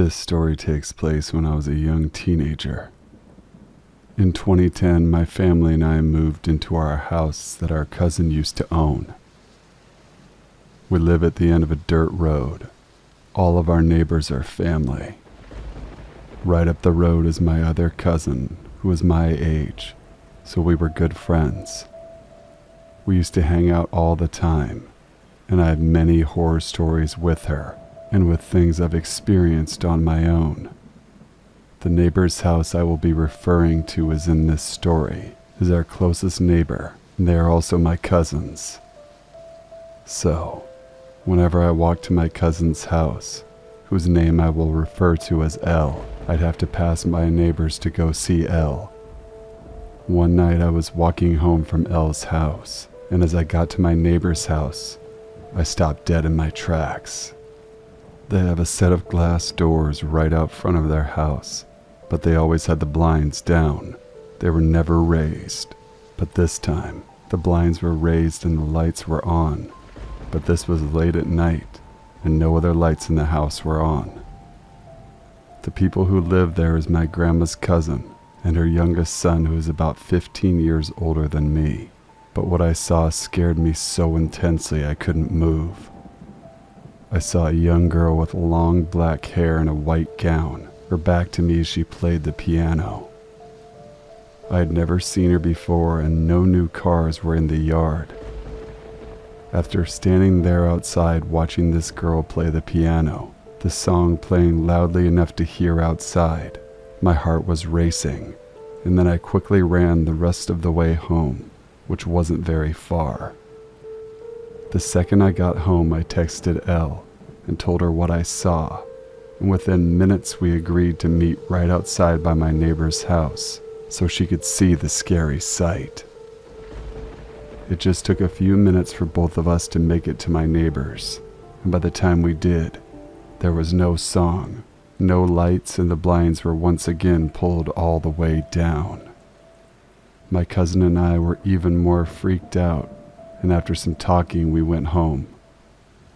This story takes place when I was a young teenager. In 2010, my family and I moved into our house that our cousin used to own. We live at the end of a dirt road. All of our neighbors are family. Right up the road is my other cousin, who was my age, so we were good friends. We used to hang out all the time, and I have many horror stories with her and with things I've experienced on my own. The neighbor's house I will be referring to is in this story, is our closest neighbor, and they are also my cousins. So, whenever I walk to my cousin's house, whose name I will refer to as L, I'd have to pass my neighbors to go see L. One night I was walking home from L's house, and as I got to my neighbor's house, I stopped dead in my tracks. They have a set of glass doors right out front of their house, but they always had the blinds down. They were never raised, but this time the blinds were raised and the lights were on, but this was late at night and no other lights in the house were on. The people who lived there is my grandma's cousin and her youngest son, who is about 15 years older than me, but what I saw scared me so intensely I couldn't move. I saw a young girl with long black hair and a white gown, her back to me as she played the piano. I had never seen her before and no new cars were in the yard. After standing there outside watching this girl play the piano, the song playing loudly enough to hear outside, my heart was racing, and then I quickly ran the rest of the way home, which wasn't very far. The second I got home, I texted Elle and told her what I saw, and within minutes we agreed to meet right outside by my neighbor's house so she could see the scary sight. It just took a few minutes for both of us to make it to my neighbor's, and by the time we did, there was no song, no lights, and the blinds were once again pulled all the way down. My cousin and I were even more freaked out, and after some talking, we went home.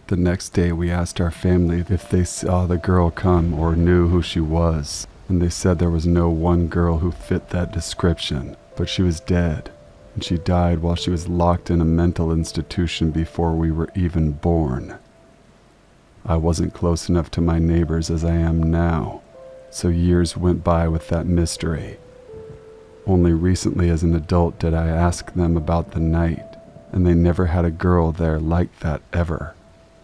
The next day, we asked our family if they saw the girl come or knew who she was, and they said there was no one girl who fit that description, but she was dead, and she died while she was locked in a mental institution before we were even born. I wasn't close enough to my neighbors as I am now, so years went by with that mystery. Only recently as an adult did I ask them about the night, and they never had a girl there like that ever.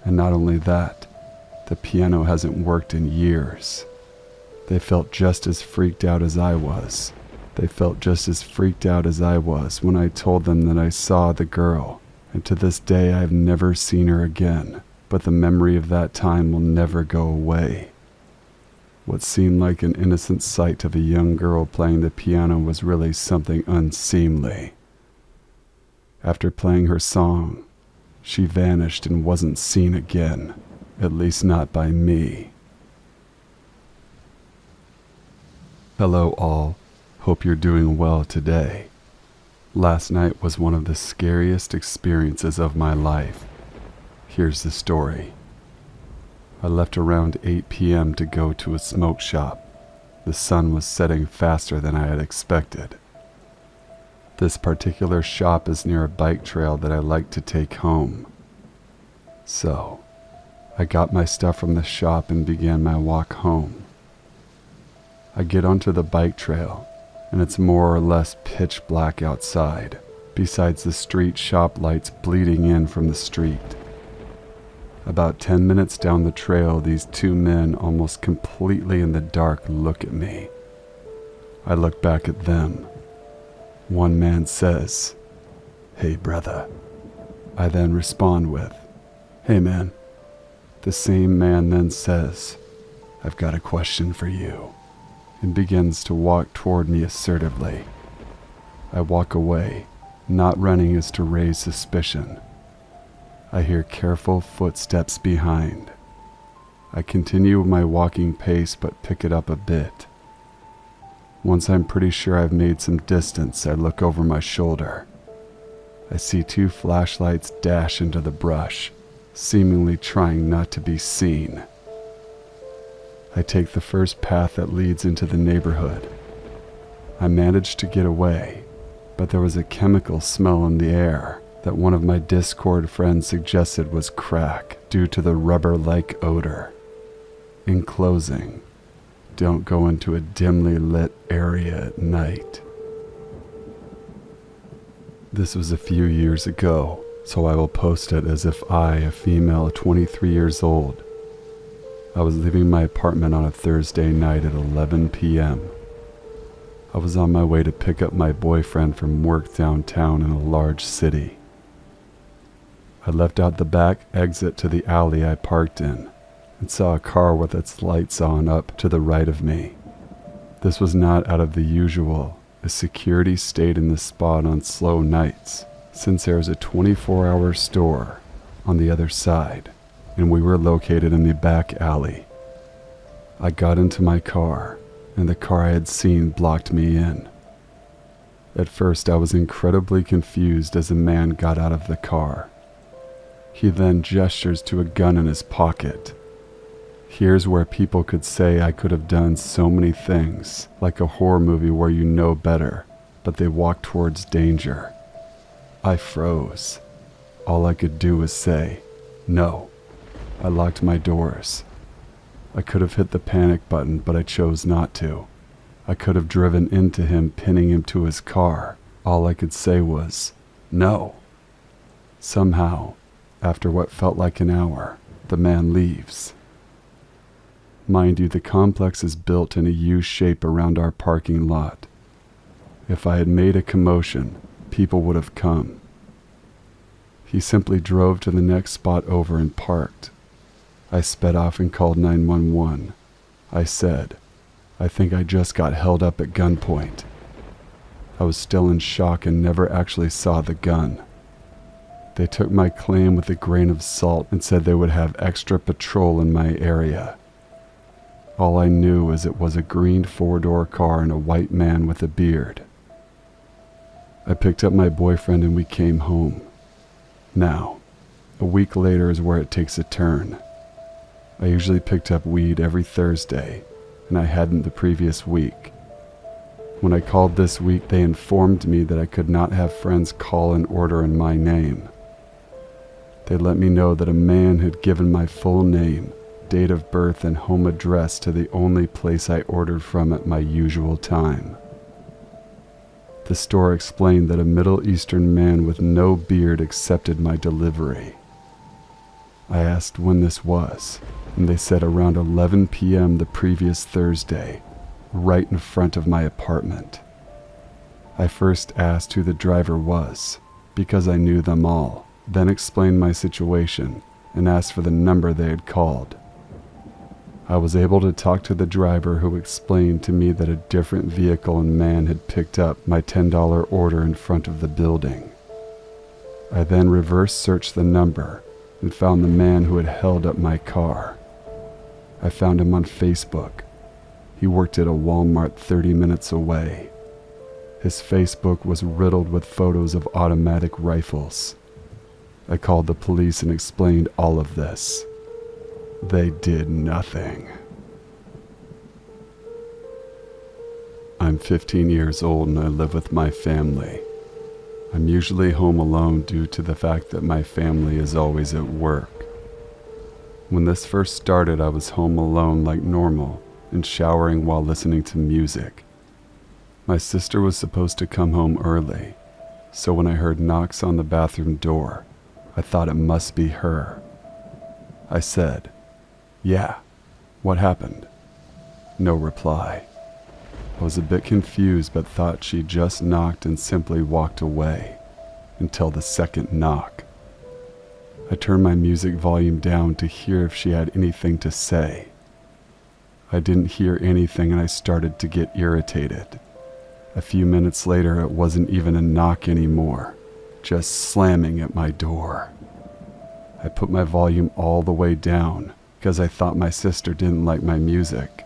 And not only that, the piano hasn't worked in years. They felt just as freaked out as I was. They felt just as freaked out as I was when I told them that I saw the girl, and to this day I have never seen her again, but the memory of that time will never go away. What seemed like an innocent sight of a young girl playing the piano was really something unseemly. After playing her song, she vanished and wasn't seen again, at least not by me. Hello all, hope you're doing well today. Last night was one of the scariest experiences of my life. Here's the story. I left around 8 p.m. to go to a smoke shop. The sun was setting faster than I had expected. This particular shop is near a bike trail that I like to take home. So, I got my stuff from the shop and began my walk home. I get onto the bike trail, and it's more or less pitch black outside, besides the street shop lights bleeding in from the street. About 10 minutes down the trail, these two men, almost completely in the dark, look at me. I look back at them. One man says, "Hey, brother." I then respond with, "Hey, man." The same man then says, "I've got a question for you," and begins to walk toward me assertively. I walk away, not running as to raise suspicion. I hear careful footsteps behind. I continue my walking pace but pick it up a bit. Once I'm pretty sure I've made some distance, I look over my shoulder. I see two flashlights dash into the brush, seemingly trying not to be seen. I take the first path that leads into the neighborhood. I managed to get away, but there was a chemical smell in the air that one of my Discord friends suggested was crack due to the rubber-like odor. In closing, don't go into a dimly lit area at night. This was a few years ago, so I will post it as if I, a female 23 years old, I was leaving my apartment on a Thursday night at 11 p.m. I was on my way to pick up my boyfriend from work downtown in a large city. I left out the back exit to the alley I parked in and saw a car with its lights on up to the right of me. This was not out of the usual, as security stayed in this spot on slow nights, since there is a 24-hour store on the other side, and we were located in the back alley. I got into my car, and the car I had seen blocked me in. At first, I was incredibly confused as a man got out of the car. He then gestures to a gun in his pocket. Here's where people could say I could have done so many things, like a horror movie where you know better, but they walk towards danger. I froze. All I could do was say, no. I locked my doors. I could have hit the panic button, but I chose not to. I could have driven into him, pinning him to his car. All I could say was, no. Somehow, after what felt like an hour, the man leaves. Mind you, the complex is built in a U shape around our parking lot. If I had made a commotion, people would have come. He simply drove to the next spot over and parked. I sped off and called 911. I said, I think I just got held up at gunpoint. I was still in shock and never actually saw the gun. They took my claim with a grain of salt and said they would have extra patrol in my area. All I knew is it was a green four-door car and a white man with a beard. I picked up my boyfriend and we came home. Now, a week later is where it takes a turn. I usually picked up weed every Thursday, and I hadn't the previous week. When I called this week, they informed me that I could not have friends call and order in my name. They let me know that a man had given my full name, date of birth, and home address to the only place I ordered from at my usual time. The store explained that a Middle Eastern man with no beard accepted my delivery. I asked when this was, and they said around 11 p.m. the previous Thursday, right in front of my apartment. I first asked who the driver was, because I knew them all, then explained my situation and asked for the number they had called. I was able to talk to the driver, who explained to me that a different vehicle and man had picked up my $10 order in front of the building. I then reverse searched the number and found the man who had held up my car. I found him on Facebook. He worked at a Walmart 30 minutes away. His Facebook was riddled with photos of automatic rifles. I called the police and explained all of this. They did nothing. I'm 15 years old and I live with my family. I'm usually home alone due to the fact that my family is always at work. When this first started, I was home alone like normal and showering while listening to music. My sister was supposed to come home early, so when I heard knocks on the bathroom door, I thought it must be her. I said, "Yeah, what happened?" No reply. I was a bit confused but thought she just knocked and simply walked away until the second knock. I turned my music volume down to hear if she had anything to say. I didn't hear anything and I started to get irritated. A few minutes later, it wasn't even a knock anymore, just slamming at my door. I put my volume all the way down because I thought my sister didn't like my music.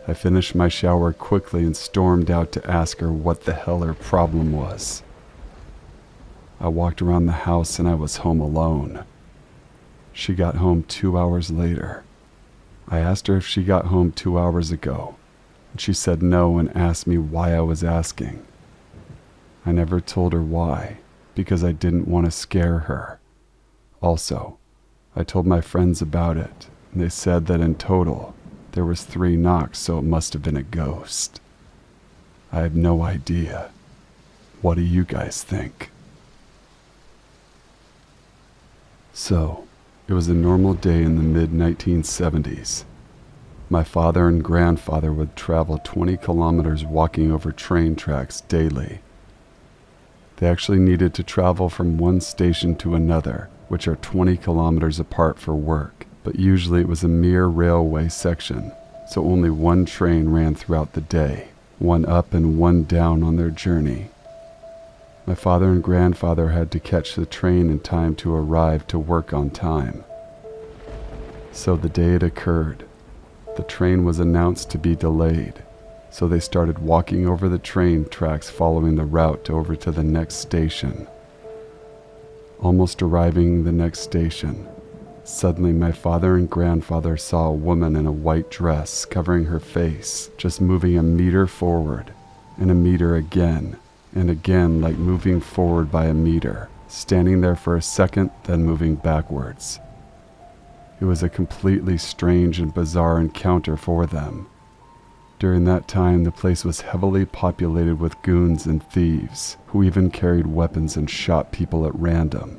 I finished my shower quickly and stormed out to ask her what the hell her problem was. I walked around the house and I was home alone. She got home 2 hours later. I asked her if she got home 2 hours ago, and she said no and asked me why I was asking. I never told her why, because I didn't want to scare her. Also, I told my friends about it, and they said that in total, there was 3 knocks, so it must have been a ghost. I have no idea. What do you guys think? So, it was a normal day in the mid-1970s. My father and grandfather would travel 20 kilometers walking over train tracks daily. They actually needed to travel from one station to another, which are 20 kilometers apart for work, but usually it was a mere railway section, so only one train ran throughout the day, one up and one down on their journey. My father and grandfather had to catch the train in time to arrive to work on time. So the day it occurred, the train was announced to be delayed, so they started walking over the train tracks following the route over to the next station. Almost arriving the next station, suddenly my father and grandfather saw a woman in a white dress covering her face, just moving a meter forward, and a meter again, and again, like moving forward by a meter, standing there for a second, then moving backwards. It was a completely strange and bizarre encounter for them. During that time, the place was heavily populated with goons and thieves, who even carried weapons and shot people at random.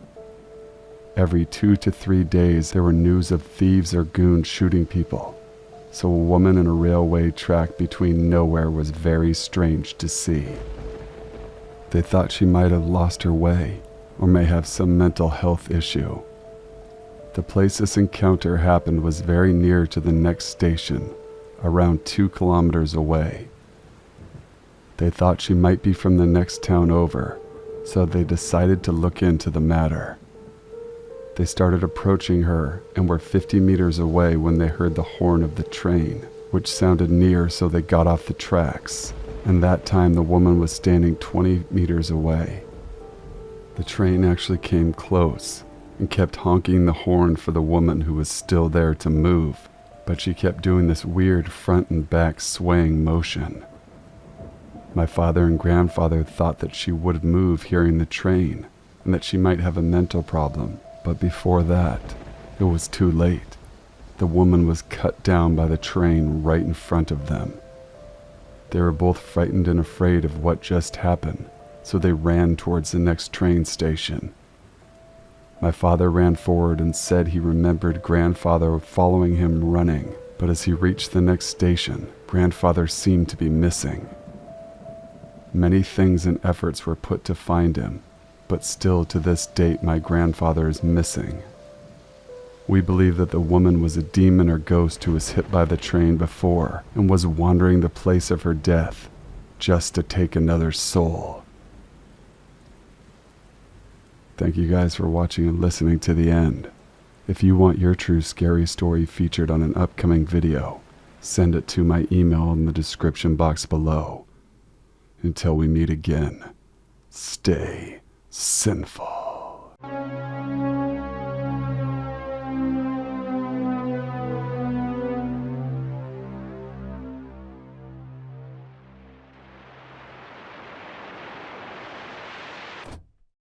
Every 2 to 3 days, there were news of thieves or goons shooting people, so a woman in a railway track between nowhere was very strange to see. They thought she might have lost her way, or may have some mental health issue. The place this encounter happened was very near to the next station, around 2 kilometers away. They thought she might be from the next town over, so they decided to look into the matter. They started approaching her and were 50 meters away when they heard the horn of the train, which sounded near, so they got off the tracks, and that time the woman was standing 20 meters away. The train actually came close and kept honking the horn for the woman who was still there to move, but she kept doing this weird front and back swaying motion. My father and grandfather thought that she would move hearing the train and that she might have a mental problem, but before that, it was too late. The woman was cut down by the train right in front of them. They were both frightened and afraid of what just happened, so they ran towards the next train station. My father ran forward and said he remembered grandfather following him running, but as he reached the next station, grandfather seemed to be missing. Many things and efforts were put to find him, but still to this date my grandfather is missing. We believe that the woman was a demon or ghost who was hit by the train before and was wandering the place of her death just to take another soul. Thank you guys for watching and listening to the end. If you want your true scary story featured on an upcoming video, send it to my email in the description box below. Until we meet again, stay sinful.